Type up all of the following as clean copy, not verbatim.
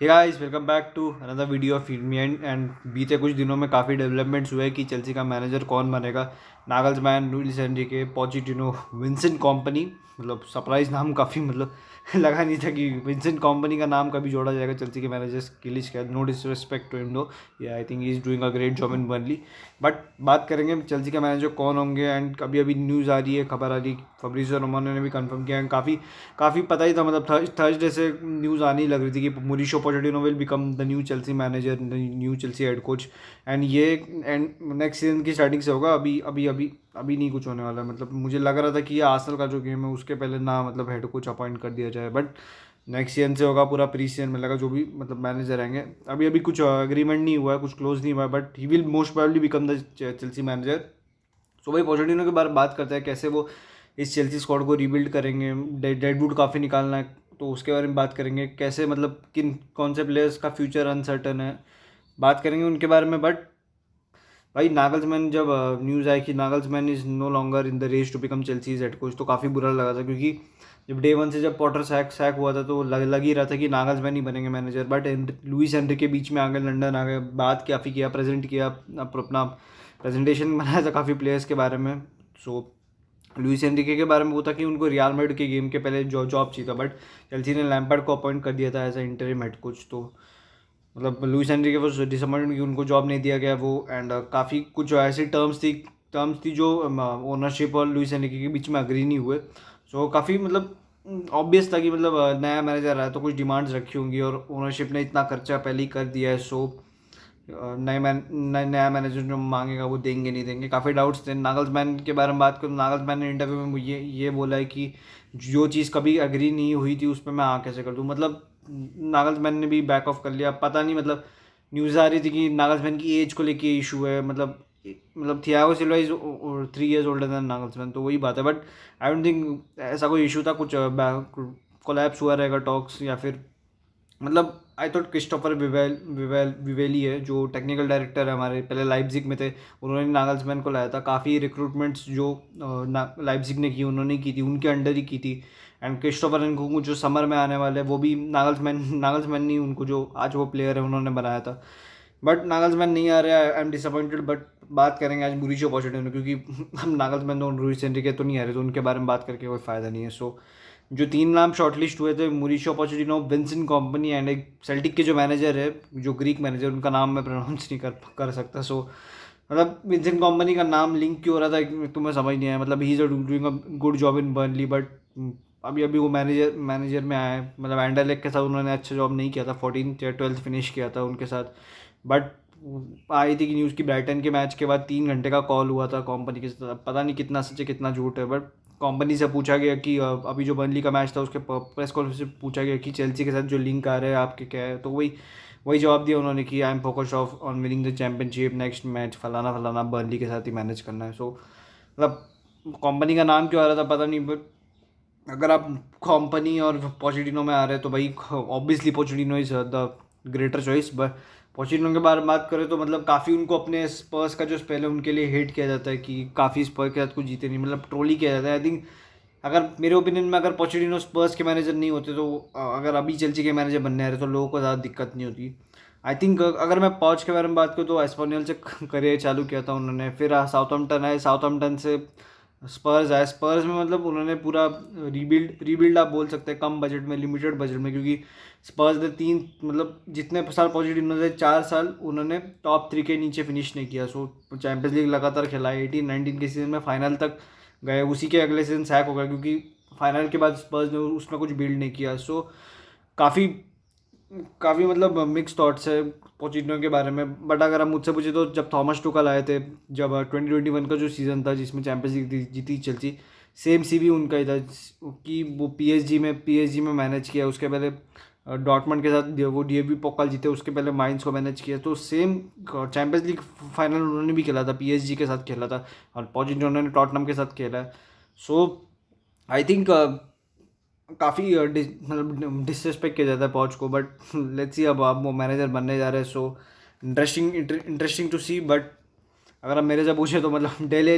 Hey guys, welcome back to another video of me and बीते कुछ दिनों में काफ़ी डेवलपमेंट्स हुए कि चेल्सी का मैनेजर कौन बनेगा। Nagelsmann, Luis Enrique, Pochettino, Vincent company. मतलब सरप्राइज नाम काफ़ी मतलब लगा नहीं था कि विंसेंट कंपनी का नाम कभी जोड़ा जाएगा चेल्सी के मैनेजर्स के लिए। नो डिसरिस्पेक्ट टू हिम दो, या I think he is doing a great job in Burnley. But बात करेंगे चेल्सी के मैनेजर कौन होंगे। एंड अभी अभी न्यूज़ आ रही है, खबर आ रही है, फब्रिज़ियो रोमानो ने भी कंफर्म किया है। काफ़ी पता ही था, मतलब थर्सडे से न्यूज़ आनी लग रही थी कि Mauricio Pochettino will become the new Chelsea manager, new Chelsea head coach. And ये एंड नेक्स्ट सीजन की स्टार्टिंग से होगा। अभी अभी अभी अभी नहीं कुछ होने वाला है। मतलब मुझे लग रहा था कि ये आर्सेनल का जो गेम है उसके पहले ना मतलब हेड कोच अपॉइंट कर दिया जाए, बट नेक्स्ट सीजन से होगा। पूरा प्री सीजन में लगा जो भी मतलब मैनेजर रहेंगे। अभी अभी कुछ एग्रीमेंट नहीं हुआ है, कुछ क्लोज नहीं हुआ है, but he will most probably become the Chelsea manager. So भाई पोचेटिनो के बारे में बात करते हैं, कैसे वो इस चेल्सी स्क्वाड को रीबिल्ड करेंगे। डेडवुड काफ़ी निकालना है, तो उसके बारे में बात करेंगे। कैसे मतलब किन कौन से प्लेयर्स का फ्यूचर अनसर्टन है, बात करेंगे उनके बारे में। बट भाई नागल्समैन, जब न्यूज़ आई कि Nagelsmann is no longer in the race to become Chelsea's head coach, तो काफ़ी बुरा लगा था। क्योंकि जब डे वन से जब पॉटर सैक हुआ था तो लग ही रहा था कि नागल्समैन ही बनेंगे मैनेजर। बट लुइस एनरिके के बीच में आ गए, लंदन आ गए, बात काफ़ी किया, प्रेजेंट किया, अपना प्रेजेंटेशन बनाया था काफ़ी प्लेयर्स के बारे में। सो लुइस एनरिके के बारे में वो था कि उनको रियल मैड्रिड के गेम के पहले जॉब चाहिए था, बट चेल्सी ने लैम्पार्ड को अपॉइंट कर दिया था as a interim head coach. तो मतलब लुइस एनरिके वो डिसअपॉइंटेड कि उनको जॉब नहीं दिया गया वो। एंड काफ़ी कुछ ऐसी टर्म्स थी जो ओनरशिप और लुइस एनरिके के बीच में अग्री नहीं हुए। सो काफ़ी मतलब ऑब्वियस था कि मतलब नया मैनेजर आया तो कुछ डिमांड्स रखी होंगी, और ओनरशिप ने इतना खर्चा पहले ही कर दिया है। सो नया मैनेजर जो मांगेगा वो देंगे नहीं देंगे, काफ़ी डाउट्स थे। नागल्समैन के बारे में बात करूँ, नागल्समैन ने इंटरव्यू में ये बोला है कि जो चीज़ कभी एग्री नहीं हुई थी उस पर मैं कैसे कर दूँ। मतलब नागल्समैन ने भी बैक ऑफ कर लिया। पता नहीं, मतलब न्यूज़ आ रही थी कि नागल्समैन की एज को लेके इशू है। मतलब Thiago Silva is 3 years older than Nagelsmann, तो वही बात है। बट आई डोंट थिंक ऐसा कोई इशू था। कुछ कोलैप्स हुआ रहेगा टॉक्स, या फिर मतलब आई थॉट क्रिस्टोफर विवेली है जो टेक्निकल डायरेक्टर है हमारे, पहले लाइप्जिग में थे, उन्होंने नागल्समैन को लाया था। काफ़ी रिक्रूटमेंट्स जो लाइप्जिग ने की उन्होंने की थी, उनके अंडर ही की थी। एंड क्रिस्टोफर इनकुंगू जो समर में आने वाले हैं वो भी नागल्समैन नहीं, उनको जो आज वो प्लेयर है उन्होंने बनाया था। बट नागल्समैन नहीं आ रहा है, आई एम डिसअपॉइंटेड। बट बात करेंगे आज मॉरिशियो पोचेटिनो, क्योंकि हम नागल्समैन तो लुइस एनरिके तो नहीं आ रहे, तो उनके बारे में बात करके कोई फ़ायदा नहीं है। सो जो 3 नाम शॉर्टलिस्ट हुए थे, मॉरिशियो पोचेटिनो, विंसेंट कंपनी एंड एक सेल्टिक के जो मैनेजर है, जो ग्रीक मैनेजर, उनका नाम मैं प्रोनाउंस नहीं कर सकता। सो मतलब विंसेंट कंपनी का नाम लिंक क्यों हो रहा था तुम्हें समझ नहीं आया। मतलब he is doing a good job in Burnley, but अभी अभी वो मैनेजर में आए। मतलब एंडरलेक के साथ उन्होंने अच्छा जॉब नहीं किया था, 14th या 12th फिनिश किया था उनके साथ। बट आई थी कि न्यूज़ की ब्राइटन के मैच के बाद 3 घंटे का कॉल हुआ था कंपनी के साथ। पता नहीं कितना सच है कितना झूठ है, बट कंपनी से पूछा गया कि अभी जो बर्नली का मैच था उसके प्रेस कॉन्फ्रेंस से पूछा गया कि चेल्सी के साथ जो लिंक आ रहा है आपके क्या है, तो वही वही जवाब दिया उन्होंने कि I am focused of on winning the championship, next match फलाना फलाना बर्नली के साथ ही मैनेज करना है। सो मतलब कंपनी का नाम क्यों आ रहा था पता नहीं, बट अगर आप कंपनी और पोचेटिनो में आ रहे हैं तो भाई obviously Pochettino is the greater choice. But Pochettino के बारे में बात करें तो मतलब काफ़ी उनको अपने स्पर्स का जो स्पेल है उनके लिए हेट किया जाता है कि काफ़ी स्पर्स के साथ कुछ जीते नहीं, मतलब ट्रोली किया जाता है। आई थिंक अगर मेरे ओपिनियन में अगर पोचेटिनो स्पर्स के मैनेजर नहीं होते तो अगर अभी चेल्सी के मैनेजर बनने आ रहे तो लोगों को ज़्यादा दिक्कत नहीं होती। आई थिंक अगर मैं पॉच के बारे में बात करूँ तो एस्पानियल से करियर चालू किया था उन्होंने, फिर साउथहम्पटन आए, साउथहम्पटन से स्पर्स आए। स्पर्स में मतलब उन्होंने पूरा रीबिल्ड आप बोल सकते हैं, कम बजट में, लिमिटेड बजट में। क्योंकि स्पर्स ने तीन मतलब जितने साल पॉजिटिव थे 4 साल उन्होंने टॉप 3 के नीचे फिनिश नहीं किया। सो चैंपियंस लीग लगातार खेला, 18-19 के सीजन में फाइनल तक गए, उसी के अगले सीजन सैक हो गया क्योंकि फाइनल के बाद स्पर्स ने उसमें कुछ बिल्ड नहीं किया। सो काफ़ी काफ़ी मतलब मिक्स थॉट्स है पोचिनो के बारे में। बट अगर आप मुझसे पूछे तो जब थॉमस टुकल आए थे, जब 2021 का जो सीज़न था जिसमें चैंपियंस लीग जीती चेल्सी, सेम सीवी उनका ही था कि वो पीएसजी में मैनेज किया। उसके पहले डॉर्टमंड के साथ वो डीएफबी पोकाल जीते, उसके पहले माइंस को मैनेज किया। तो सेम चैंपियंस लीग फाइनल उन्होंने भी खेला था, पीएसजी के साथ खेला था, और पोचिनो ने टॉटनम के साथ खेला है। सो आई थिंक काफ़ी मतलब डिसरिस्पेक्ट किया जाता है पॉच को। बट लेट्स सी, अब आप वो मैनेजर बनने जा रहे हैं। So interesting to see. But अगर आप मेरे से पूछे तो मतलब डेले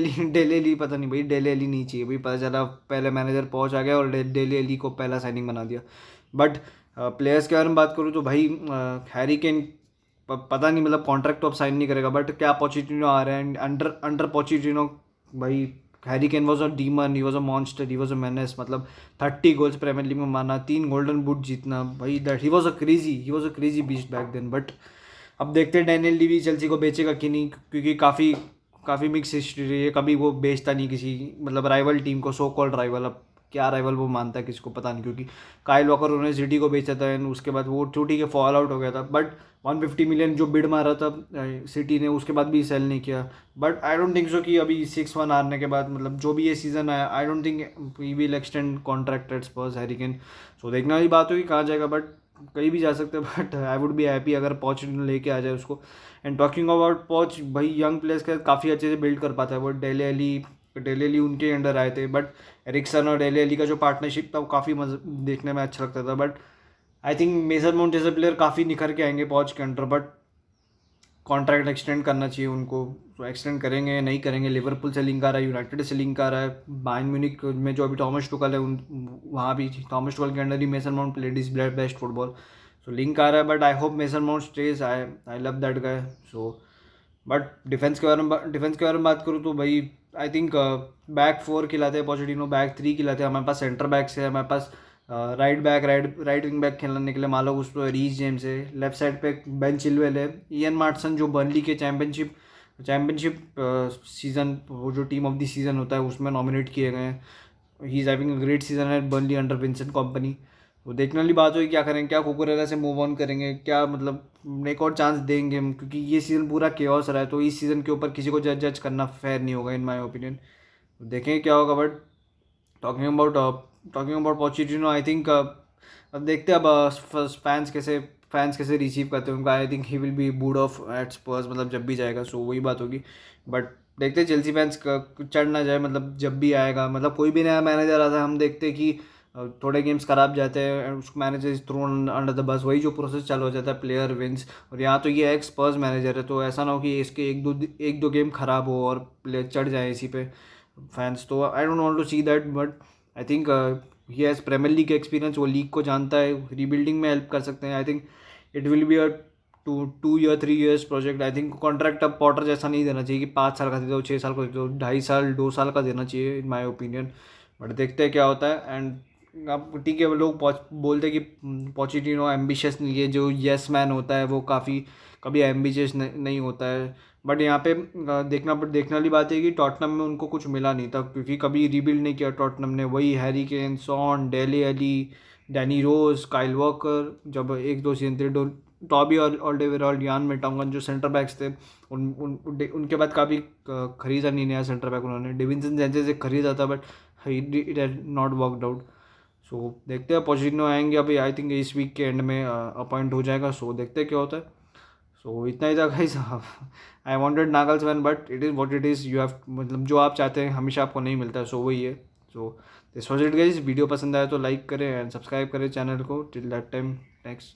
अली पता नहीं भाई, डेले अली नहीं चाहिए भाई। पता चला पहले मैनेजर पहुंच आ गया और डेले अली को पहला साइनिंग बना दिया। बट प्लेयर्स के बारे में बात करूँ तो भाई हैरी केन पता नहीं, मतलब कॉन्ट्रैक्ट तो अब साइन नहीं करेगा, बट क्या पोचेटिनो आ रहे हैं अंडर अंडर पोचेटिनो भाई। Harry Kane was a demon, he was a monster, he was a menace, मतलब 30 गोल्स प्रीमियर लीग में मारना, 3 गोल्डन बूट जीतना भाई, that he was a crazy beast back then. But अब देखते हैं डैनियल लीवी चेल्सी को बेचेगा कि नहीं, क्योंकि काफ़ी काफ़ी मिक्स हिस्ट्री रही है, कभी वो बेचता नहीं किसी मतलब राइवल टीम को, सो कॉल्ड राइवल, अब क्या राइवल वो मानता है किसको पता नहीं, क्योंकि काइल वॉकर उन्होंने सिटी को बेचा था एंड उसके बाद वो ठीक है फॉल आउट हो गया था, बट 150 मिलियन जो बिड मारा था सिटी ने, उसके बाद भी सेल नहीं किया। But I don't think so कि अभी 6-1 हारने के बाद, मतलब जो भी ये सीज़न आया, I don't think we will extend contract at Spurs Harry Kane. So देखने वाली बात होगी कहाँ जाएगा, बट कहीं भी जा सकते हैं, but I would be happy अगर पोचेटिनो लेके आ जाए उसको। एंड टॉकिंग अबाउट पोच, भाई यंग प्लेयर्स का काफ़ी अच्छे से बिल्ड कर पाता है वो। डेले अली उनके अंडर आए थे, बट एरिक्सन और डेले अली का जो पार्टनरशिप था वो काफ़ी देखने में अच्छा लगता था। But I think mason mount जैसे प्लेयर काफ़ी निखर के आएंगे पॉच के अंडर, बट कॉन्ट्रैक्ट एक्सटेंड करना चाहिए उनको, तो एक्सटेंड करेंगे नहीं करेंगे। लिवरपूल से लिंक आ रहा है, यूनाइटेड से लिंक आ रहा है, बायर्न म्यूनिक में जो अभी थॉमस टुकल है उन वहाँ भी थॉमस टुकल के अंडर ही Mason Mount played is best football. So link आ रहा है, but I hope Mason Mount stage. I love that guy. So but defence के बारे में बात करूँ तो भाई आई थिंक बैक 4 खिलाते हैं पोचेटिनो, बैक 3 खिलाते हैं, हमारे पास सेंटर बैक्स है, हमारे पास राइट विंग बैक खेलने के लिए मान लो उस पर रीस जेम्स है, लेफ्ट साइड पे बेन चिलवेल है, इयन मार्टसन जो बर्नली के चैम्पियनशिप सीजन, वो जो टीम ऑफ द सीजन होता है उसमें नॉमिनेट किए गए हैं। He is having a great season at Burnley under Vincent Kompany. तो देखने वाली बात होगी क्या करेंगे, क्या कुकुरेला से मूव ऑन करेंगे, क्या मतलब एक और चांस देंगे हम, क्योंकि ये सीज़न पूरा केओस रहा है, तो इस सीज़न के ऊपर किसी को जज करना फेयर नहीं होगा इन माय ओपिनियन। तो देखेंगे क्या होगा। But talking about talking about Pochettino, I think अब देखते हैं अब फैंस कैसे रिसीव करते हैं उनका। I think he will be booed off at Spurs, मतलब जब भी जाएगा, सो वही बात होगी। बट देखते हैं चेल्सी फैंस चढ़ ना जाए, मतलब जब भी आएगा, मतलब कोई भी नया मैनेजर आता है हम देखते हैं कि थोड़े गेम्स खराब जाते हैं, उसको manager is throne under the bus, वही जो प्रोसेस चालू हो जाता है, प्लेयर विंस। और यहाँ तो ये एक्स स्पर्स मैनेजर है, तो ऐसा ना हो कि इसके एक दो गेम खराब हो और प्लेयर चढ़ जाए इसी पे फैंस। तो I don't want to see that, but I think he has Premier League experience, वो लीग को जानता है, रीबिल्डिंग में हेल्प कर सकते हैं। I think it will be a 2 या 3 years project. I think contract अब पॉटर जैसा नहीं देना चाहिए कि 5 साल का दे दो, 6 साल का दे दो, 2.5 साल 2 साल का देना चाहिए इन माई ओपिनियन। बट देखते हैं क्या होता है। एंड अब ठीक है, वो लोग बोलते हैं कि पोचेटिनो एम्बिशियस नहीं है, जो येस मैन होता है वो काफ़ी कभी एम्बिशियस नहीं होता है। बट यहाँ पे देखने वाली बात है कि टॉटनम में उनको कुछ मिला नहीं था, क्योंकि कभी रीबिल्ड नहीं किया टॉटनम ने। वही Harry Kane, Son, Dele Alli, Danny Rose, Kyle Walker, जब 1-2 सीजन थे, टॉबी और ऑल्डेवेरॉल्ड, यान मिटांगन जो सेंटर बैक्स थे, उनके बाद काफ़ी खरीदा नहीं नया सेंटर बैक उन्होंने। डेविंसन जेंसेस से खरीदा था, but it had not worked out. So देखते हैं पोचेटिनो आएंगे अभी, आई थिंक इस वीक के एंड में अपॉइंट हो जाएगा। सो देखते हैं क्या होता है। सो इतना ही था guys. I wanted Nagelsmann, but it is what it is. You have, मतलब जो आप चाहते हैं हमेशा आपको नहीं मिलता है, सो वही है। So this was it guys. Video पसंद आया तो लाइक करें एंड सब्सक्राइब करें चैनल को। Till that time, thanks.